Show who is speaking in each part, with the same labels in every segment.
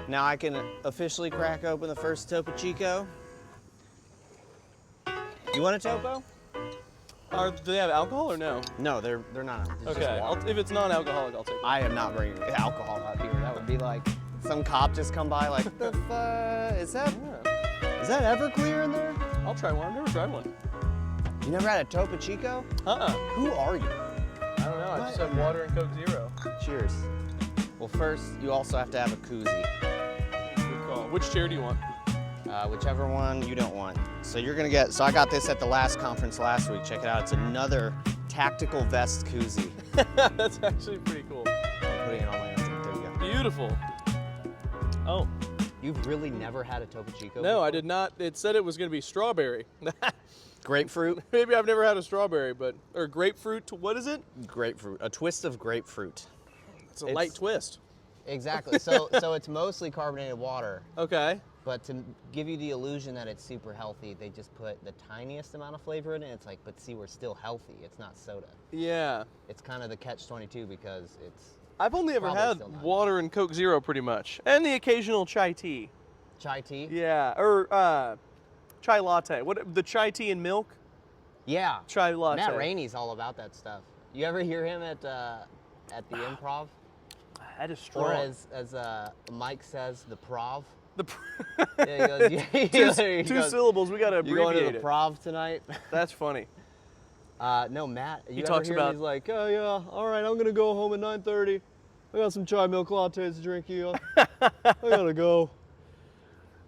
Speaker 1: Now I can officially crack open the first Topo Chico. You want a Topo?
Speaker 2: Do they have alcohol or no?
Speaker 1: No, they're not. It's
Speaker 2: Okay, if it's non-alcoholic, I'll take it.
Speaker 1: I am not bringing alcohol out here. That would be like some cop just come by like, the fuck? Is that Everclear in there?
Speaker 2: I'll try one. I've never tried one.
Speaker 1: You never had a Topo Chico? Who are you?
Speaker 2: I don't know. I just have water and Coke Zero.
Speaker 1: Cheers. Well, first, you also have to have a koozie.
Speaker 2: Good call. Which chair do you want?
Speaker 1: Whichever one you don't want. So you're gonna get, so I got this at the last conference last week. Check it out. It's another tactical vest koozie.
Speaker 2: That's actually pretty cool.
Speaker 1: I'm putting it on my own. There you go.
Speaker 2: Beautiful. Oh.
Speaker 1: You've really never had a Topo Chico
Speaker 2: No,
Speaker 1: before?
Speaker 2: I did not. It said it was going to be strawberry.
Speaker 1: Grapefruit?
Speaker 2: Maybe I've never had a strawberry, or grapefruit, what is it?
Speaker 1: Grapefruit, a twist of grapefruit.
Speaker 2: It's a light twist.
Speaker 1: Exactly, so it's mostly carbonated water.
Speaker 2: Okay.
Speaker 1: But to give you the illusion that it's super healthy, they just put the tiniest amount of flavor in it. It's like, but see, we're still healthy. It's not soda.
Speaker 2: Yeah.
Speaker 1: It's kind of the catch-22 because it's
Speaker 2: I've only ever had water and Coke Zero pretty much, and the occasional chai tea.
Speaker 1: Chai tea?
Speaker 2: Yeah, or chai latte. What, the chai tea and milk?
Speaker 1: Yeah.
Speaker 2: Chai latte.
Speaker 1: Matt Rainey's all about that stuff. You ever hear him at the Improv?
Speaker 2: That is strong.
Speaker 1: Or as Mike says, the Prov.
Speaker 2: Yeah, he goes, two syllables. We gotta abbreviate
Speaker 1: it. You going to the
Speaker 2: it.
Speaker 1: Prov tonight?
Speaker 2: That's funny.
Speaker 1: No, Matt.
Speaker 2: He talks about.
Speaker 1: He's like, oh yeah, all right, I'm gonna go home at 9:30. I got some chai milk lattes to drink here. I gotta go.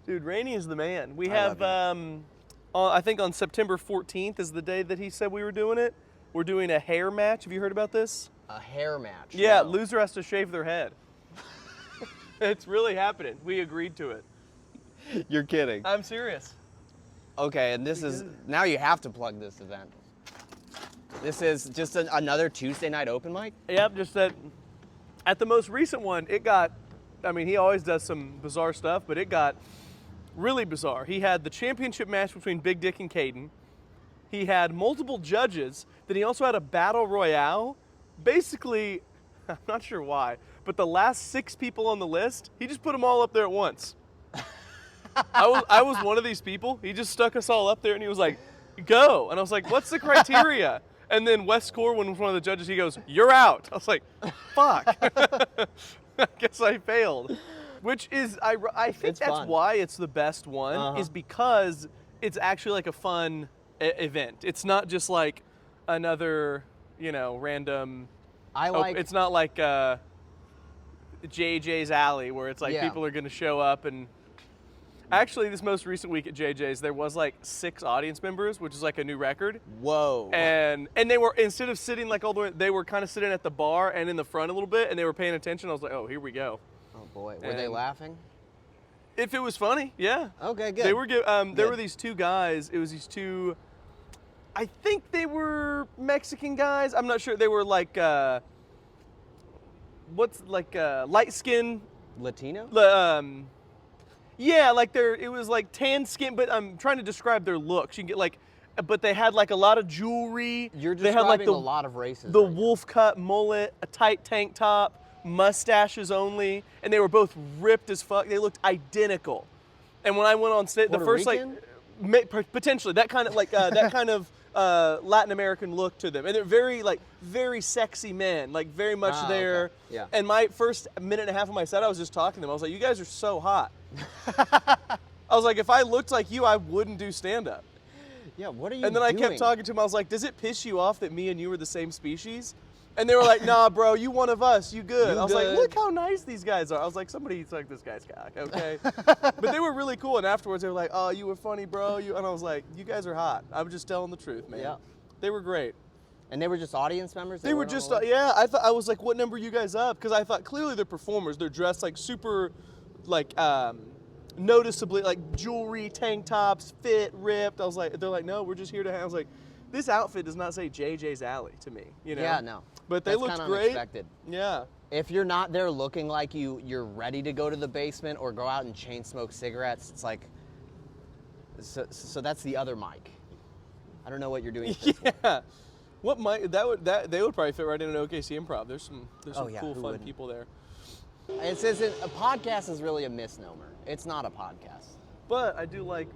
Speaker 2: Dude, Rainey is the man. We have, I think on September 14th is the day that he said we were doing it. We're doing a hair match. Have you heard about this?
Speaker 1: A hair match?
Speaker 2: Yeah,
Speaker 1: no.
Speaker 2: loser has to shave their head. It's really happening. We agreed to it.
Speaker 1: You're kidding.
Speaker 2: I'm serious.
Speaker 1: Okay, and this is, now you have to plug this event. This is just another Tuesday night open mic?
Speaker 2: Yep, just that at the most recent one, it got, I mean, he always does some bizarre stuff, but it got really bizarre. He had the championship match between Big Dick and Caden. He had multiple judges. Then he also had a battle royale. Basically, I'm not sure why, but the last 6 people on the list, he just put them all up there at once. I was one of these people. He just stuck us all up there and he was like, go. And I was like, what's the criteria? And then Wes Corwin was one of the judges. He goes, you're out. I was like, fuck. I guess I failed. Which is, I think that's fun. Why it's the best one, is because it's actually like a fun event. It's not just like another, you know, random. It's not like JJ's Alley where it's like people are going to show up and. Actually, this most recent week at JJ's, there was like 6 audience members, which is like a new record.
Speaker 1: Whoa.
Speaker 2: And they were, instead of sitting like all the way, they were kind of sitting at the bar and in the front a little bit, and they were paying attention. I was like, oh, here we go.
Speaker 1: Oh boy. Were they laughing?
Speaker 2: If it was funny, yeah.
Speaker 1: Okay, good.
Speaker 2: They were, there were these 2 guys. It was these 2, I think they were Mexican guys. I'm not sure. They were like, light skin.
Speaker 1: Latino?
Speaker 2: Yeah, like it was like tan skin, but I'm trying to describe their looks. You can get like, but they had like a lot of jewelry.
Speaker 1: You're
Speaker 2: describing
Speaker 1: they had like a lot of races.
Speaker 2: The wolf cut mullet, a tight tank top, mustaches only, and they were both ripped as fuck. They looked identical. And when I went on stage, the first
Speaker 1: Rican?
Speaker 2: potentially that kind of like that kind of Latin American look to them, and they're very sexy men, like very much there.
Speaker 1: Okay. Yeah.
Speaker 2: And my first minute and a half of my set, I was just talking to them. I was like, "You guys are so hot." I was like, if I looked like you, I wouldn't do stand-up.
Speaker 1: Yeah, what are you doing?
Speaker 2: And then I kept talking to him. I was like, does it piss you off that me and you are the same species? And they were like, nah, bro, you one of us. You good. I was like, look how nice these guys are. I was like, somebody suck this guy's cock, okay? But they were really cool. And afterwards, they were like, oh, you were funny, bro. And I was like, you guys are hot. I'm just telling the truth, man. Yeah. They were great.
Speaker 1: And they were just audience members?
Speaker 2: They were just, yeah. I was like, what number are you guys up? Because I thought clearly they're performers. They're dressed like super, like, noticeably like jewelry, tank tops, fit, ripped. I was like, they're like, no, we're just here to have. I was like, this outfit does not say JJ's Alley to me, you know?
Speaker 1: Yeah, no.
Speaker 2: But they looked great.
Speaker 1: Unexpected.
Speaker 2: Yeah.
Speaker 1: If you're not there looking like you're ready to go to the basement or go out and chain smoke cigarettes, it's like, so that's the other mic. I don't know what you're doing.
Speaker 2: Yeah. What mic? They would probably fit right in an OKC Improv. There's some cool, fun people there.
Speaker 1: It isn't a podcast is really a misnomer. It's not a podcast.
Speaker 2: But I do like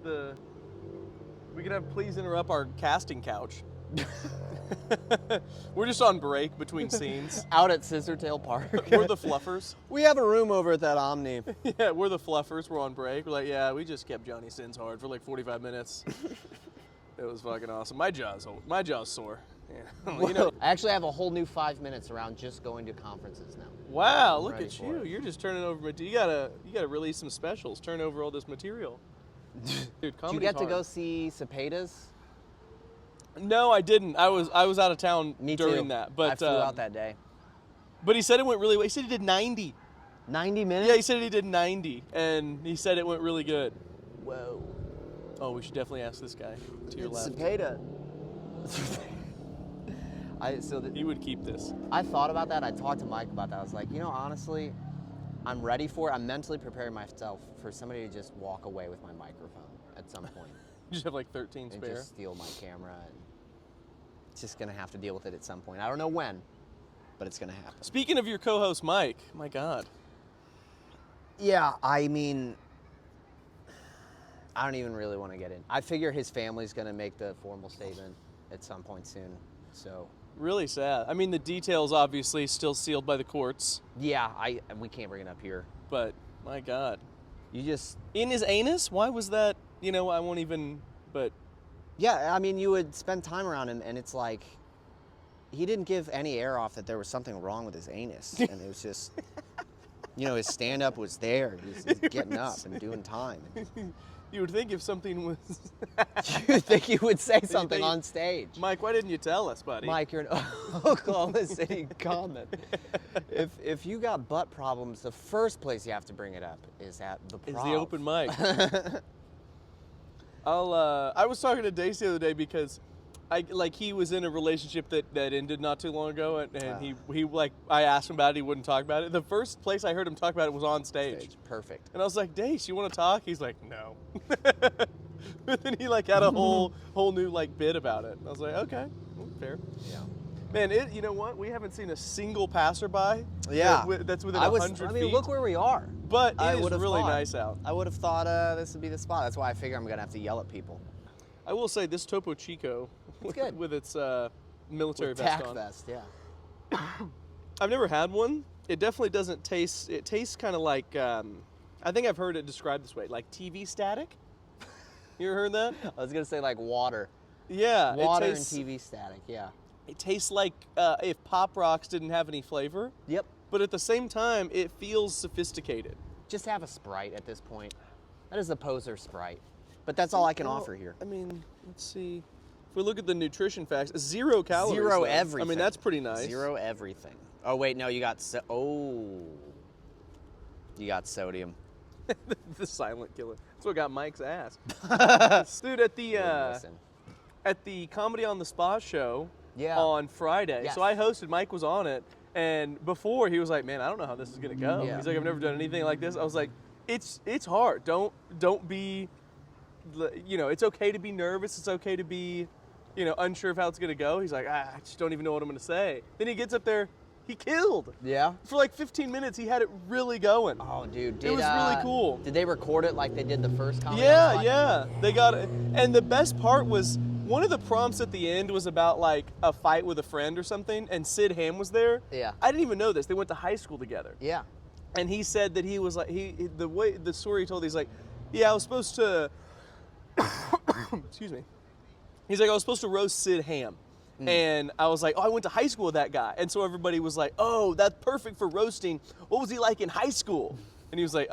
Speaker 2: we could have please interrupt our casting couch. We're just on break between scenes.
Speaker 1: Out at Scissortail Park.
Speaker 2: We're the fluffers.
Speaker 1: We have a room over at that Omni.
Speaker 2: Yeah, we're the fluffers. We're on break. We're like, yeah, we just kept Johnny Sins hard for like 45 minutes. It was fucking awesome. My jaw's sore. Yeah. You know.
Speaker 1: I actually have a whole new 5 minutes around just going to conferences now.
Speaker 2: Wow,
Speaker 1: I'm
Speaker 2: look
Speaker 1: ready
Speaker 2: at
Speaker 1: for
Speaker 2: you.
Speaker 1: it.
Speaker 2: You're just turning over. You gotta release some specials. Turn over all this material. Dude,
Speaker 1: Did you
Speaker 2: comedy's
Speaker 1: get to
Speaker 2: hard.
Speaker 1: go see Cepedas?
Speaker 2: No, I didn't. I was out of town
Speaker 1: Me
Speaker 2: during
Speaker 1: too.
Speaker 2: that. But
Speaker 1: I flew out that day.
Speaker 2: But he said it went really well. He said he did 90.
Speaker 1: 90 minutes?
Speaker 2: Yeah, he said he did 90, and he said it went really good.
Speaker 1: Whoa.
Speaker 2: Oh, we should definitely ask this guy to your left.
Speaker 1: Cepeda.
Speaker 2: He would keep this.
Speaker 1: I thought about that. I talked to Mike about that. I was like, honestly, I'm ready for it. I'm mentally preparing myself for somebody to just walk away with my microphone at some point.
Speaker 2: You just have like 13
Speaker 1: and
Speaker 2: spare.
Speaker 1: just steal my camera. And it's just going to have to deal with it at some point. I don't know when, but it's going to happen.
Speaker 2: Speaking of your co-host, Mike, my God.
Speaker 1: Yeah, I mean, I don't even really want to get in. I figure his family's going to make the formal statement at some point soon. So
Speaker 2: Really sad. I mean, the details obviously still sealed by the courts,
Speaker 1: yeah, we can't bring it up here.
Speaker 2: but my God.
Speaker 1: You just
Speaker 2: In his anus? Why was that? I won't even, but
Speaker 1: Yeah, I mean, you would spend time around him, and it's like he didn't give any air off that there was something wrong with his anus, and it was just, his stand-up was there. He was getting up and doing time.
Speaker 2: you would think if something was...
Speaker 1: You think he would say something
Speaker 2: think-
Speaker 1: on stage?
Speaker 2: Mike, why didn't you tell us, buddy?
Speaker 1: Mike, you're an Oklahoma City comic. If you got butt problems, the first place you have to bring it up is at the
Speaker 2: Is
Speaker 1: Prov.
Speaker 2: the open mic. I was talking to Dace the other day because he was in a relationship that ended not too long ago, and I asked him about it, he wouldn't talk about it. The first place I heard him talk about it was on stage.
Speaker 1: Perfect.
Speaker 2: And I was like, Dace, you want to talk? He's like, no. But then he had a whole new bit about it. I was like, okay, fair.
Speaker 1: Yeah.
Speaker 2: Man, you know what? We haven't seen a single passerby.
Speaker 1: Yeah.
Speaker 2: That's within 100 feet.
Speaker 1: Look where we are.
Speaker 2: But
Speaker 1: I
Speaker 2: it is
Speaker 1: would've
Speaker 2: really
Speaker 1: thought.
Speaker 2: nice out.
Speaker 1: I would have thought this would be the spot. That's why I figure I'm gonna have to yell at people.
Speaker 2: I will say this Topo Chico
Speaker 1: good.
Speaker 2: with its military
Speaker 1: With
Speaker 2: vest
Speaker 1: tack
Speaker 2: on.
Speaker 1: vest, yeah.
Speaker 2: I've never had one. It definitely doesn't taste. It tastes kind of like. I think I've heard it described this way, like TV static. You ever heard that?
Speaker 1: I was gonna say like water.
Speaker 2: Yeah,
Speaker 1: Water
Speaker 2: it tastes,
Speaker 1: and TV static, yeah.
Speaker 2: It tastes like if Pop Rocks didn't have any flavor,
Speaker 1: Yep.
Speaker 2: but at the same time, it feels sophisticated.
Speaker 1: Just have a Sprite at this point. That is a poser Sprite. But that's all I can
Speaker 2: Well,
Speaker 1: offer here.
Speaker 2: I mean, let's see. If we look at the nutrition facts, 0 calories.
Speaker 1: Zero
Speaker 2: though.
Speaker 1: everything.
Speaker 2: I mean, that's pretty nice.
Speaker 1: 0 everything. Oh wait, no, you got you got sodium.
Speaker 2: The silent killer. That's what got Mike's ass. Dude,
Speaker 1: Listen.
Speaker 2: at the Comedy on the Spot show
Speaker 1: Yeah.
Speaker 2: on Friday.
Speaker 1: Yes.
Speaker 2: So I hosted, Mike was on it, and before he was like, man, I don't know how this is gonna go.
Speaker 1: Yeah.
Speaker 2: He's like, I've never done anything like this. I was like, it's hard. Don't be, it's okay to be nervous. It's okay to be, unsure of how it's gonna go. He's like, I just don't even know what I'm gonna say. Then he gets up there, he killed.
Speaker 1: Yeah.
Speaker 2: For like 15 minutes, he had it really going.
Speaker 1: Oh, dude.
Speaker 2: It was really cool.
Speaker 1: Did they record it like they did the first comedy?
Speaker 2: Yeah, yeah. They got it. And the best part was one of the prompts at the end was about like a fight with a friend or something, and Sid Hamm was there.
Speaker 1: Yeah.
Speaker 2: I didn't even know this. They went to high school together.
Speaker 1: Yeah.
Speaker 2: And he said that he was like the story he told, he's like, yeah, I was supposed to excuse me. He's like, I was supposed to roast Sid Hamm. And I was like, oh, I went to high school with that guy. And so everybody was like, oh, that's perfect for roasting. What was he like in high school? And he was like,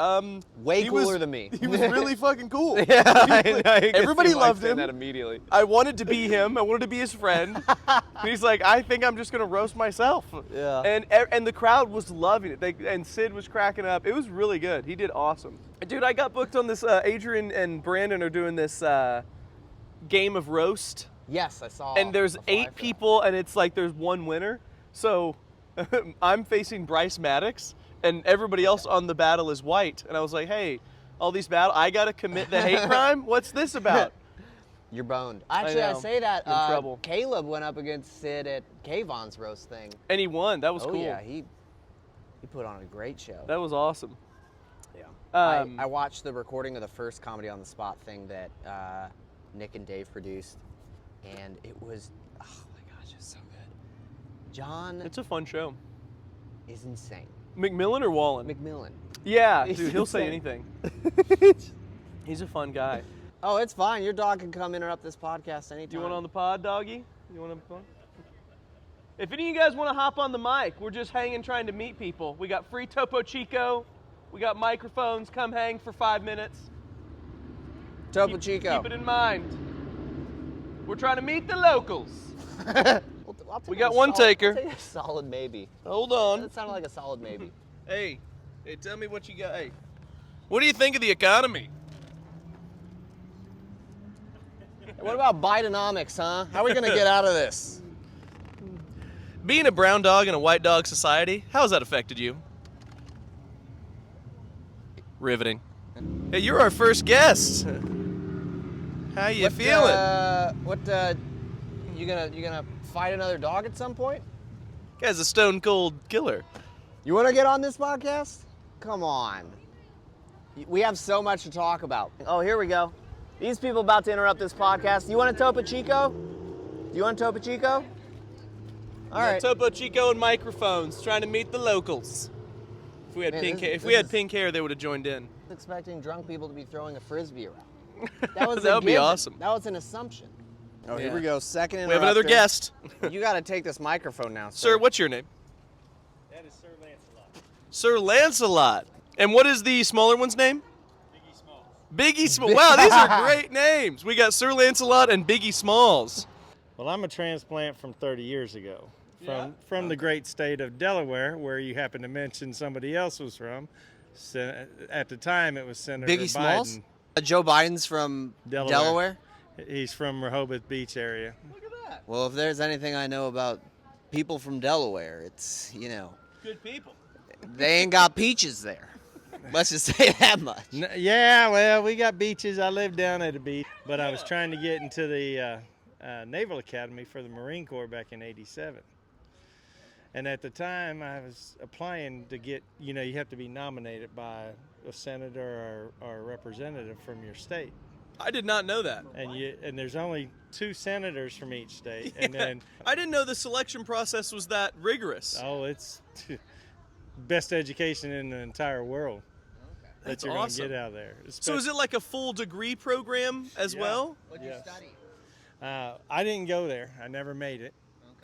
Speaker 1: Way
Speaker 2: he
Speaker 1: cooler
Speaker 2: was-
Speaker 1: than me.
Speaker 2: He was really fucking cool.
Speaker 1: Yeah, I know. I can
Speaker 2: Everybody
Speaker 1: see Mike
Speaker 2: loved
Speaker 1: saying
Speaker 2: him.
Speaker 1: that immediately.
Speaker 2: I wanted to be him. I wanted to be his friend. And he's like, I think I'm just gonna roast myself.
Speaker 1: Yeah.
Speaker 2: And the crowd was loving it. And Sid was cracking up. It was really good. He did awesome. Dude, I got booked on this. Adrian and Brandon are doing this game of roast.
Speaker 1: Yes, I saw.
Speaker 2: And there's
Speaker 1: a flyer
Speaker 2: 8
Speaker 1: for that.
Speaker 2: people, and it's like there's one winner. So I'm facing Bryce Maddox, and everybody else on the battle is white. And I was like, hey, all these I gotta commit the hate crime? What's this about?
Speaker 1: You're boned. Actually, I
Speaker 2: know.
Speaker 1: say that
Speaker 2: In trouble.
Speaker 1: Caleb went up against Sid at Kayvon's roast thing.
Speaker 2: And he won. That was
Speaker 1: Oh
Speaker 2: cool.
Speaker 1: yeah, he He put on a great show.
Speaker 2: That was awesome.
Speaker 1: Yeah.
Speaker 2: Um,
Speaker 1: I watched the recording of the first Comedy on the Spot thing that Nick and Dave produced, and it was, oh my gosh, it's so good. John
Speaker 2: It's a fun show.
Speaker 1: is insane.
Speaker 2: McMillan or Wallen?
Speaker 1: McMillan.
Speaker 2: Yeah,
Speaker 1: He's
Speaker 2: dude, he'll say
Speaker 1: insane.
Speaker 2: anything. He's a fun guy.
Speaker 1: Oh, it's fine. Your dog can come interrupt this podcast anytime.
Speaker 2: Do you want on the pod, doggy? You want to? If any of you guys want to hop on the mic, we're just hanging trying to meet people. We got free Topo Chico. We got microphones. Come hang for 5 minutes.
Speaker 1: Topo Chico.
Speaker 2: Keep it in mind. We're trying to meet the locals. We got one taker.
Speaker 1: I'll take a solid maybe.
Speaker 2: Hold on.
Speaker 1: That sounded like a solid maybe.
Speaker 2: Hey, tell me what you got. Hey, what do you think of the economy?
Speaker 1: What about Bidenomics, huh? How are we going to get out of this?
Speaker 2: Being a brown dog in a white dog society, how has that affected you? Riveting. Hey, you're our first guest. How you feeling?
Speaker 1: You gonna fight another dog at some point?
Speaker 2: Guy's a stone cold killer.
Speaker 1: You want to get on this podcast? Come on. We have so much to talk about. Oh, here we go. These people about to interrupt this podcast. You want a Topo Chico? Do you want a Topo Chico? All right.
Speaker 2: Topo Chico and microphones, trying to meet the locals. If we had
Speaker 1: Man,
Speaker 2: pink
Speaker 1: this-
Speaker 2: hair, if
Speaker 1: this
Speaker 2: we had
Speaker 1: is-
Speaker 2: pink hair, they would have joined in.
Speaker 1: I was expecting drunk people to be throwing a frisbee around. That was
Speaker 2: That would be
Speaker 1: given.
Speaker 2: awesome.
Speaker 1: That was an assumption. Oh,
Speaker 2: Yeah.
Speaker 1: here we go. Second
Speaker 2: We have another
Speaker 1: interrupter.
Speaker 2: guest.
Speaker 1: You got to take this microphone now,
Speaker 2: Sir, what's your name?
Speaker 3: That is Sir Lancelot.
Speaker 2: Sir Lancelot. And what is the smaller one's name?
Speaker 3: Biggie Smalls.
Speaker 2: Biggie Smalls. Wow, these are great names. We got Sir Lancelot and Biggie Smalls.
Speaker 3: Well, I'm a transplant from 30 years ago.
Speaker 2: Yeah?
Speaker 3: From the great state of Delaware, where you happen to mention somebody else was from. At the time, it was Senator
Speaker 1: Biggie
Speaker 3: Biden.
Speaker 1: Smalls? Joe Biden's from Delaware?
Speaker 3: He's from Rehoboth Beach area.
Speaker 2: Look at that.
Speaker 1: Well, if there's anything I know about people from Delaware, it's,
Speaker 2: Good people.
Speaker 1: they ain't got peaches there. Let's just say that much.
Speaker 3: Yeah, well, we got beaches. I lived down at a beach, but I was trying to get into the Naval Academy for the Marine Corps back in '87. And at the time, I was applying to get, you have to be nominated by a senator or a representative from your state.
Speaker 2: I did not know that.
Speaker 3: And there's only 2 senators from each state. And then,
Speaker 2: I didn't know the selection process was that rigorous.
Speaker 3: oh, it's best education in the entire world
Speaker 2: That's
Speaker 3: that you're going
Speaker 2: awesome.
Speaker 3: to get out of there.
Speaker 2: So is it like a full degree program as
Speaker 3: Yeah.
Speaker 2: well?
Speaker 1: What'd
Speaker 3: you study? I didn't go there. I never made it.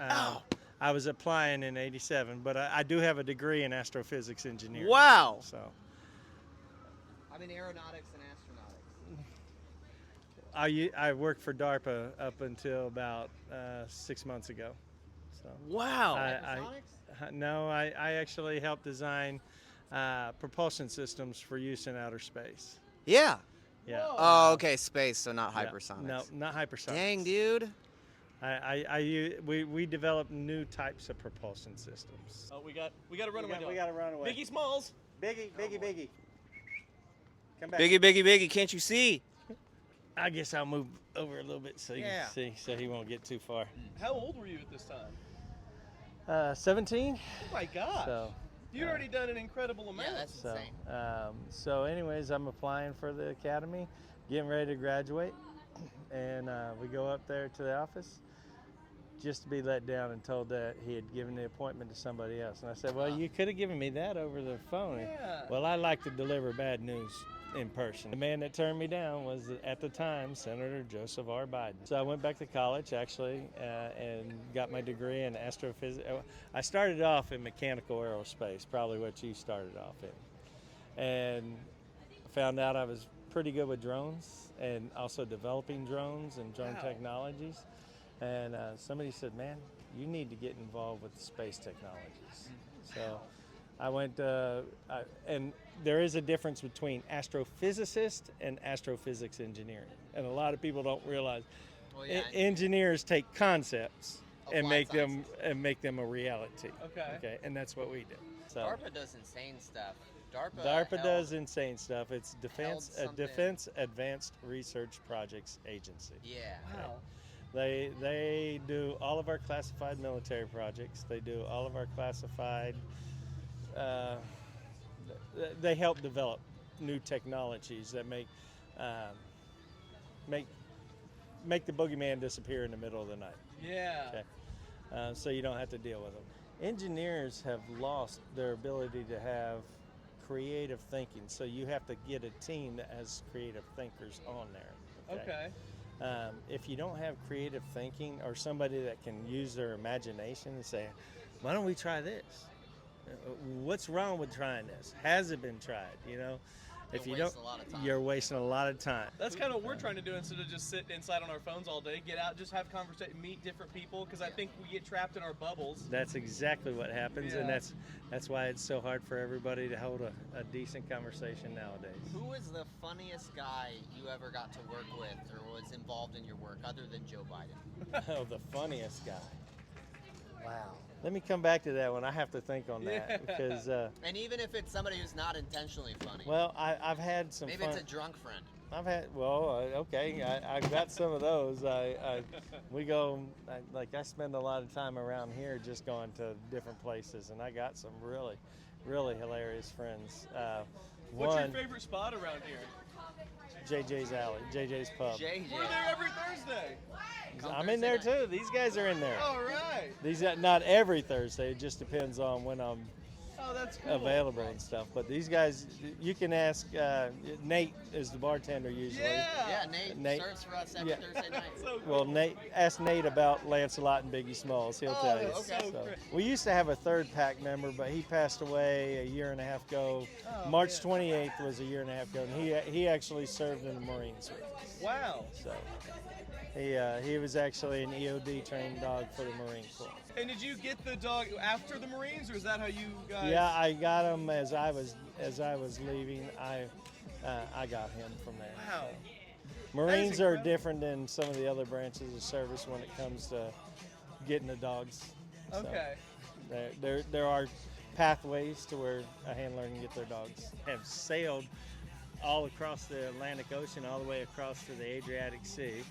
Speaker 2: Ow.
Speaker 3: I was applying in '87, but I do have a degree in astrophysics engineering.
Speaker 2: Wow.
Speaker 3: So
Speaker 1: I'm in aeronautics and astronauts.
Speaker 3: I worked for DARPA up until about 6 months ago. So
Speaker 2: Wow.
Speaker 3: I actually helped design propulsion systems for use in outer space.
Speaker 1: Yeah.
Speaker 3: Yeah.
Speaker 1: Oh, okay, space, so not
Speaker 3: Yeah.
Speaker 1: hypersonics.
Speaker 3: No, not hypersonics.
Speaker 1: Dang, dude.
Speaker 3: We developed new types of propulsion systems.
Speaker 2: Oh, we got a runaway dog.
Speaker 3: We got to run away.
Speaker 2: Biggie Smalls.
Speaker 3: Biggie. Come back.
Speaker 1: Biggie, can't you see?
Speaker 3: I guess I'll move over a little bit so you
Speaker 1: Yeah.
Speaker 3: can see, so he won't get too far.
Speaker 2: How old were you at this time?
Speaker 3: 17.
Speaker 2: Oh my gosh.
Speaker 3: So,
Speaker 2: You'd already done an incredible amount.
Speaker 3: so anyways, I'm applying for the academy, getting ready to graduate, and we go up there to the office, just to be let down and told that he had given the appointment to somebody else. And I said, well, you could have given me that over the phone.
Speaker 2: Yeah.
Speaker 3: Well, I like to deliver bad news in person. The man that turned me down was, at the time, Senator Joseph R. Biden. So I went back to college, actually, and got my degree in astrophysics. I started off in mechanical aerospace, probably what you started off in. And found out I was pretty good with drones and also developing drones and drone technologies. And somebody said, man, you need to get involved with the space technologies. So I went, and there is a difference between astrophysicist and astrophysics engineering. And a lot of people don't realize engineers take concepts and make them a reality.
Speaker 2: Okay.
Speaker 3: And that's what we do. So
Speaker 1: DARPA does insane stuff.
Speaker 3: DARPA does insane stuff. It's Defense
Speaker 1: something-
Speaker 3: Advanced Research Projects Agency.
Speaker 1: Yeah.
Speaker 2: Wow.
Speaker 3: They do all of our classified military projects. They do all of our classified they help develop new technologies that make the boogeyman disappear in the middle of the night.
Speaker 2: Yeah.
Speaker 3: Okay? So you don't have to deal with them. Engineers have lost their ability to have creative thinking, so you have to get a team that has creative thinkers on there.
Speaker 2: Okay.
Speaker 3: If you don't have creative thinking or somebody that can use their imagination and say, why don't we try this? What's wrong with trying this? Has it been tried? You know, if you don't, you're wasting a lot of time.
Speaker 2: That's kind of what we're trying to do instead of just sitting inside on our phones all day. Get out, just have conversation, meet different people, because I think we get trapped in our bubbles.
Speaker 3: That's exactly what happens,
Speaker 2: Yeah.
Speaker 3: and that's why it's so hard for everybody to hold a decent conversation nowadays.
Speaker 1: Who was the funniest guy you ever got to work with or was involved in your work other than Joe Biden?
Speaker 3: Oh, the funniest guy.
Speaker 1: Wow.
Speaker 3: Let me come back to that one. I have to think on that
Speaker 2: Yeah.
Speaker 3: because,
Speaker 1: And even if it's somebody who's not intentionally funny.
Speaker 3: well, I've had some
Speaker 1: Maybe
Speaker 3: fun.
Speaker 1: it's a drunk friend.
Speaker 3: I've had, okay, I've got some of those. We go, I spend a lot of time around here just going to different places, and I got some really, really hilarious friends.
Speaker 2: What's
Speaker 3: one,
Speaker 2: your favorite spot around here?
Speaker 3: JJ's Alley, JJ's Pub.
Speaker 1: JJ.
Speaker 2: We're there every Thursday.
Speaker 3: I'm in there too. These guys are in there.
Speaker 2: All right.
Speaker 3: These not every Thursday. It just depends on when I'm
Speaker 2: Oh, that's cool.
Speaker 3: available and stuff. But these guys, you can ask. Nate is the bartender usually.
Speaker 1: Yeah,
Speaker 3: Nate-
Speaker 1: serves for us every
Speaker 3: yeah.
Speaker 1: Thursday night.
Speaker 2: So
Speaker 3: Well, ask Nate about Lancelot and Biggie Smalls. He'll tell you.
Speaker 1: okay.
Speaker 2: So great.
Speaker 3: We used to have a third pack member, but he passed away a year and a half ago.
Speaker 2: Oh,
Speaker 3: March
Speaker 2: man.
Speaker 3: 28th was a year and a half ago, and he actually served in the Marines with us.
Speaker 2: Wow.
Speaker 3: So he was actually an EOD trained dog for the Marine Corps.
Speaker 2: And did you get the dog after the Marines, or is that how you guys?
Speaker 3: Yeah, I got him as I was leaving. I got him from there.
Speaker 2: Wow.
Speaker 3: Marines are
Speaker 2: incredible.
Speaker 3: different than some of the other branches of service when it comes to getting the dogs. So
Speaker 2: Okay.
Speaker 3: there are pathways to where a handler can get their dogs. Have sailed all across the Atlantic Ocean, all the way across to the Adriatic Sea.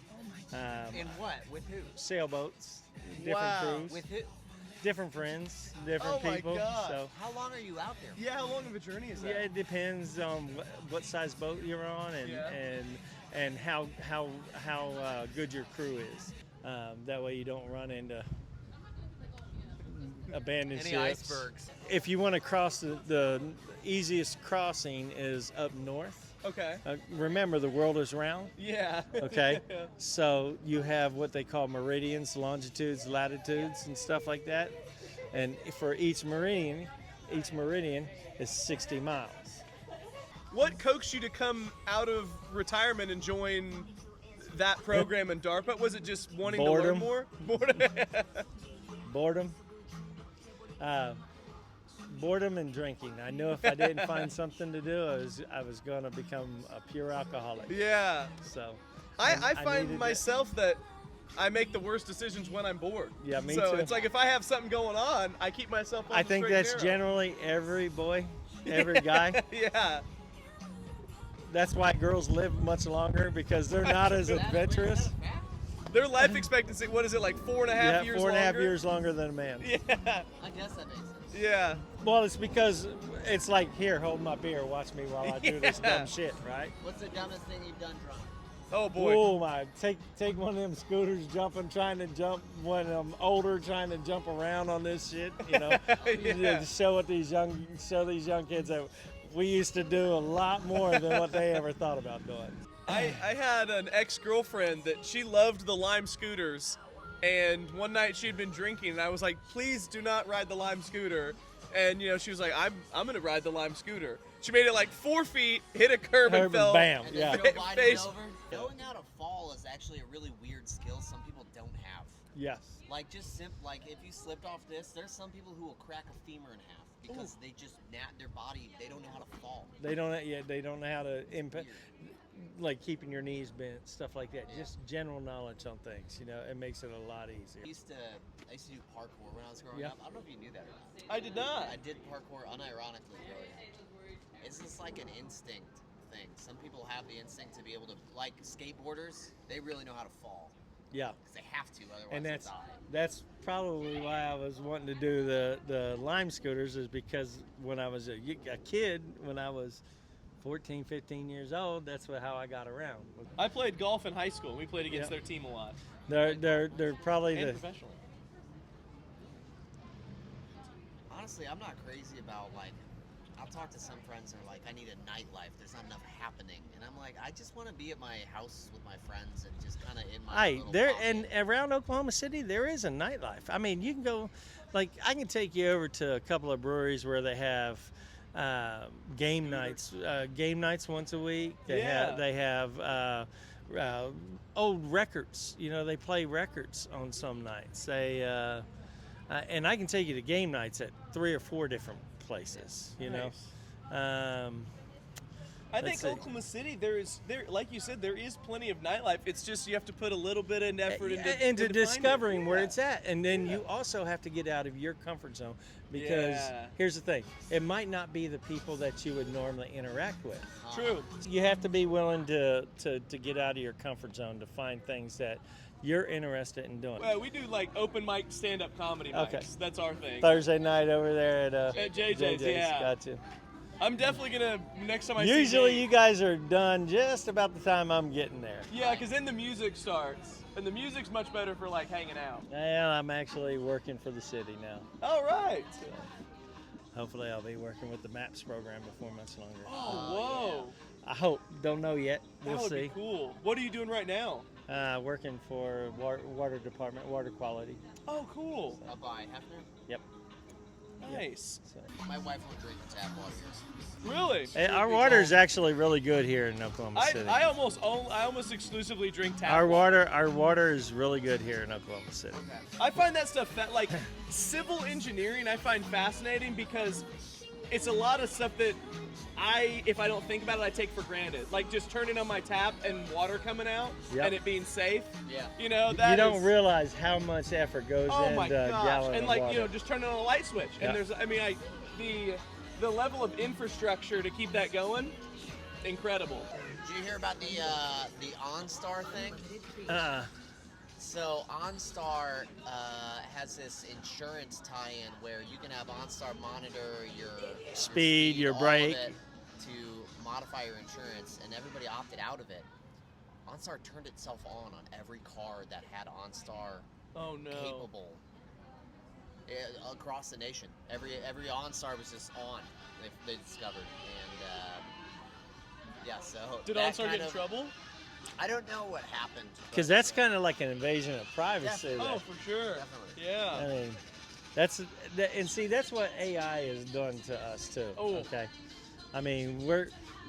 Speaker 1: In what? With who?
Speaker 3: Sailboats, different
Speaker 2: Wow.
Speaker 3: crews,
Speaker 1: With who?
Speaker 3: different friends, different
Speaker 2: Oh my
Speaker 3: people.
Speaker 2: God.
Speaker 3: So
Speaker 1: How long are you out there?
Speaker 2: Yeah. How long of a journey is that?
Speaker 3: yeah, it depends on what size boat you're on
Speaker 2: Yeah.
Speaker 3: and how good your crew is. That way you don't run into abandoned
Speaker 1: Any
Speaker 3: ships.
Speaker 1: icebergs?
Speaker 3: If you want to cross, the easiest crossing is up north.
Speaker 2: Okay.
Speaker 3: Remember, the world is round.
Speaker 2: Yeah.
Speaker 3: Okay, so you have what they call meridians, longitudes, latitudes, and stuff like that. And for each meridian is 60 miles.
Speaker 2: What coaxed you to come out of retirement and join that program in DARPA? Was it just wanting to learn
Speaker 3: Boredom.
Speaker 2: more? Boredom.
Speaker 3: Boredom. Boredom and drinking. I knew if I didn't find something to do, I was going to become a pure alcoholic.
Speaker 2: Yeah.
Speaker 3: So
Speaker 2: I
Speaker 3: needed
Speaker 2: find
Speaker 3: that.
Speaker 2: myself that I make the worst decisions when I'm bored.
Speaker 3: Yeah, me
Speaker 2: so
Speaker 3: too.
Speaker 2: it's like if I have something going on, I keep myself on
Speaker 3: I
Speaker 2: the
Speaker 3: think
Speaker 2: straight and
Speaker 3: that's
Speaker 2: narrow.
Speaker 3: generally every boy, every guy.
Speaker 2: Yeah.
Speaker 3: That's why girls live much longer because they're not as adventurous.
Speaker 2: Their life expectancy, what is it, like 4.5 years
Speaker 3: four and a half
Speaker 2: longer?
Speaker 3: years longer than a man.
Speaker 2: Yeah.
Speaker 1: I guess that makes sense.
Speaker 2: Yeah.
Speaker 3: Well, it's because it's like, here, hold my beer, watch me while I do this
Speaker 2: Yeah.
Speaker 3: dumb shit, right?
Speaker 1: What's the dumbest thing you've done drunk?
Speaker 2: Oh boy.
Speaker 3: Oh my! Take one of them scooters, trying to jump. One of them older, trying to jump around on this shit. You know,
Speaker 2: Yeah.
Speaker 3: to show these young kids that we used to do a lot more than what they ever thought about doing.
Speaker 2: I had an ex-girlfriend that she loved the Lime scooters, and one night she'd been drinking, and I was like, please do not ride the Lime scooter. And you know, she was like, I'm gonna ride the Lime scooter. She made it like 4 feet, hit a curb and fell.
Speaker 3: Bam!
Speaker 1: And
Speaker 3: Yeah.
Speaker 1: then Joe Biden's
Speaker 2: Face-
Speaker 1: over. Knowing how to fall is actually a really weird skill some people don't have.
Speaker 3: Yes.
Speaker 1: Like like if you slipped off this, there's some people who will crack a femur in half because they just their body, they don't know how to fall.
Speaker 3: They don't. Yeah. They don't know how to impact,
Speaker 1: Weird.
Speaker 3: like keeping your knees bent, stuff like that. Just general knowledge on things. You know, it makes it a lot easier.
Speaker 1: I used to do parkour when I was growing
Speaker 3: Yeah.
Speaker 1: up. I don't know if you knew that or not.
Speaker 2: I did not.
Speaker 1: I did parkour unironically growing up. It's just like an instinct thing. Some people have the instinct to be able to, like skateboarders, they really know how to fall.
Speaker 3: Yeah.
Speaker 1: Because they have to, otherwise
Speaker 3: And
Speaker 1: they'll die.
Speaker 3: that's probably why I was wanting to do the Lime scooters, is because when I was a kid, when I was 14, 15 years old, that's how I got around.
Speaker 2: I played golf in high school. We played against their team a lot.
Speaker 3: They're probably
Speaker 2: And
Speaker 3: the
Speaker 2: professionally.
Speaker 1: Honestly, I'm not crazy about, like, I'll talk to some friends and they're like, I need a nightlife. There's not enough happening. And I'm like, I just want to be at my house with my friends and just kind of in my little
Speaker 3: there
Speaker 1: pocket.
Speaker 3: and around Oklahoma City there is a nightlife. I mean, you can go, like I can take you over to a couple of breweries where they have game nights once a week. They have old records. You know, they play records on some nights. They and I can take you to game nights at 3 or 4 different places. You know.
Speaker 2: I think Oklahoma City, there like you said, there is plenty of nightlife. It's just you have to put a little bit of effort into
Speaker 3: discovering where it's at, and then you also have to get out of your comfort zone, because here's the thing: it might not be the people that you would normally interact with.
Speaker 2: True.
Speaker 3: You have to be willing to get out of your comfort zone to find things that you're interested in doing.
Speaker 2: Well, we do like open mic stand-up comedy mics.
Speaker 3: Okay.
Speaker 2: That's our thing.
Speaker 3: Thursday night over there
Speaker 2: at JJ's. Yeah.
Speaker 3: Gotcha.
Speaker 2: I'm definitely gonna next time I
Speaker 3: Usually
Speaker 2: see
Speaker 3: you guys are done just about the time I'm getting there.
Speaker 2: Yeah, because then the music starts, and the music's much better for like hanging out.
Speaker 3: Well, I'm actually working for the city now.
Speaker 2: All right.
Speaker 3: So hopefully I'll be working with the MAPS program before much longer.
Speaker 2: Oh, whoa.
Speaker 3: I hope. Don't know yet. We'll
Speaker 2: That would
Speaker 3: see.
Speaker 2: be cool. What are you doing right now?
Speaker 3: Working for water department, water quality.
Speaker 2: Oh, cool.
Speaker 1: Up by Hefner?
Speaker 3: Yep.
Speaker 2: Nice.
Speaker 3: So.
Speaker 1: My wife won't drink the tap water here.
Speaker 2: Really?
Speaker 3: Hey, our water is actually really good here in Oklahoma City.
Speaker 2: I almost exclusively drink tap
Speaker 3: Our water is really good here in Oklahoma City.
Speaker 2: I find that stuff like civil engineering. I find fascinating because it's a lot of stuff that if I don't think about it, I take for granted. Like just turning on my tap and water coming out and it being safe.
Speaker 1: Yeah.
Speaker 2: You know
Speaker 3: You don't realize how much effort goes into a gallon
Speaker 2: and
Speaker 3: of
Speaker 2: like
Speaker 3: water.
Speaker 2: you know, just turning on a light switch.
Speaker 3: Yeah.
Speaker 2: And the level of infrastructure to keep that going, incredible.
Speaker 1: Did you hear about the OnStar thing? So OnStar has this insurance tie-in where you can have OnStar monitor your
Speaker 3: speed, your
Speaker 1: all
Speaker 3: brake,
Speaker 1: of it to modify your insurance, and everybody opted out of it. OnStar turned itself on every car that had OnStar capable across the nation. Every OnStar was just on. They discovered, and so
Speaker 2: did OnStar get in trouble?
Speaker 1: I don't know what happened.
Speaker 3: because that's kind of like an invasion of privacy.
Speaker 1: Definitely.
Speaker 2: Oh, for sure.
Speaker 1: Definitely.
Speaker 2: Yeah.
Speaker 3: I mean, that's what AI has done to us too.
Speaker 2: Oh.
Speaker 3: Okay, I mean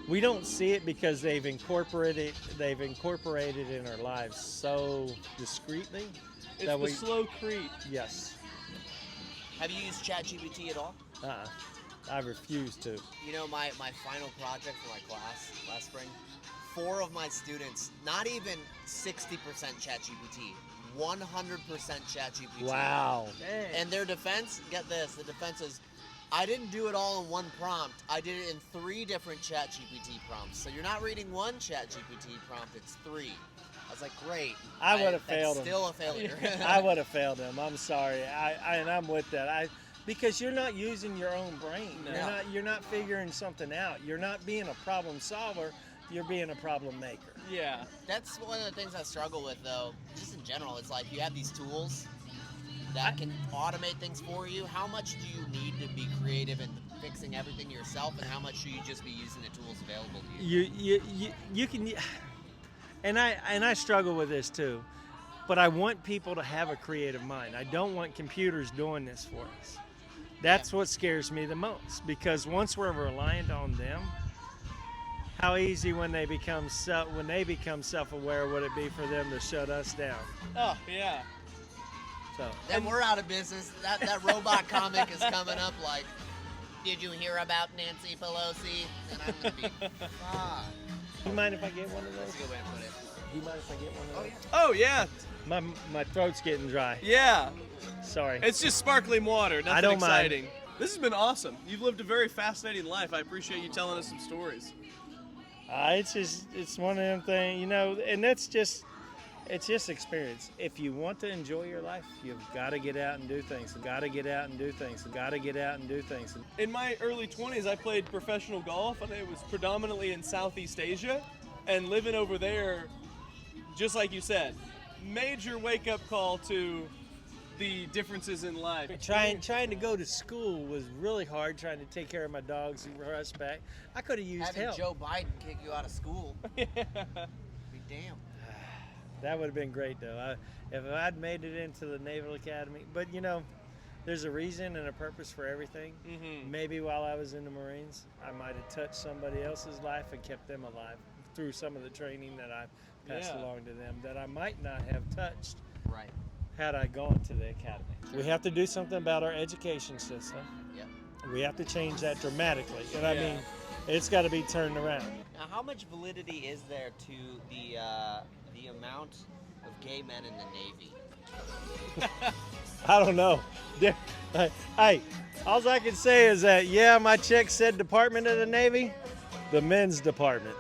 Speaker 3: we don't see it because they've incorporated in our lives so discreetly.
Speaker 2: It's the slow creep.
Speaker 3: Yes.
Speaker 1: Have you used ChatGPT at all?
Speaker 3: I refuse to.
Speaker 1: You know, my final project for my class last spring, 4 of my students, not even 60% ChatGPT, 100% ChatGPT.
Speaker 3: Wow.
Speaker 1: And their defense, get this, the defense is, I didn't do it all in one prompt. I did it in 3 different ChatGPT prompts. So you're not reading one ChatGPT prompt, it's 3. I was like, great.
Speaker 3: I would have failed
Speaker 1: them. Still a failure.
Speaker 3: I would have failed them. I'm sorry. And I'm with that. Because you're not using your own brain.
Speaker 1: No.
Speaker 3: You're not figuring something out. You're not being a problem solver. You're being a problem maker.
Speaker 2: Yeah.
Speaker 1: That's one of the things I struggle with, though. Just in general, it's like you have these tools that can automate things for you. How much do you need to be creative and fixing everything yourself, and how much should you just be using the tools available to you?
Speaker 3: You can, and I struggle with this too, but I want people to have a creative mind. I don't want computers doing this for us. That's what scares me the most, because once we're reliant on them, how easy when they become self-aware would it be for them to shut us down?
Speaker 2: Oh yeah.
Speaker 3: So.
Speaker 1: Then we're out of business. That robot comic is coming up like, did you hear about Nancy Pelosi? And I'm gonna be,
Speaker 3: You mind if I get one of those?
Speaker 1: That's a good way to put it.
Speaker 3: Do you mind if I get one of those?
Speaker 2: Oh yeah.
Speaker 3: My throat's getting dry.
Speaker 2: Yeah.
Speaker 3: Sorry.
Speaker 2: It's just sparkling water. Nothing
Speaker 3: I don't
Speaker 2: exciting.
Speaker 3: mind.
Speaker 2: This has been awesome. You've lived a very fascinating life. I appreciate you telling us some stories.
Speaker 3: It's one of them things, and It's just experience. If you want to enjoy your life, you've got to get out and do things. Got to get out and do things. Got to get out and do things.
Speaker 2: In my early 20s, I played professional golf, and it was predominantly in Southeast Asia. And living over there, just like you said, major wake-up call to the differences in life.
Speaker 3: Trying to go to school was really hard, trying to take care of my dogs and rush back. I could have used
Speaker 1: Having
Speaker 3: help.
Speaker 1: Joe Biden kick you out of school.
Speaker 2: Yeah.
Speaker 1: Be damned.
Speaker 3: That would have been great, though. If I'd made it into the Naval Academy. But, you know, there's a reason and a purpose for everything.
Speaker 2: Mm-hmm.
Speaker 3: Maybe while I was in the Marines, I might have touched somebody else's life and kept them alive through some of the training that I passed along to them that I might not have touched
Speaker 1: Right.
Speaker 3: had I gone to the academy. We have to do something about our education system.
Speaker 1: Yep.
Speaker 3: We have to change that dramatically. And I
Speaker 2: Yeah.
Speaker 3: mean, it's got to be turned around.
Speaker 4: Now, how much validity is there to the amount of gay men in the Navy?
Speaker 3: I don't know. Hey, all I can say is that, yeah, my check said Department of the Navy, the men's department.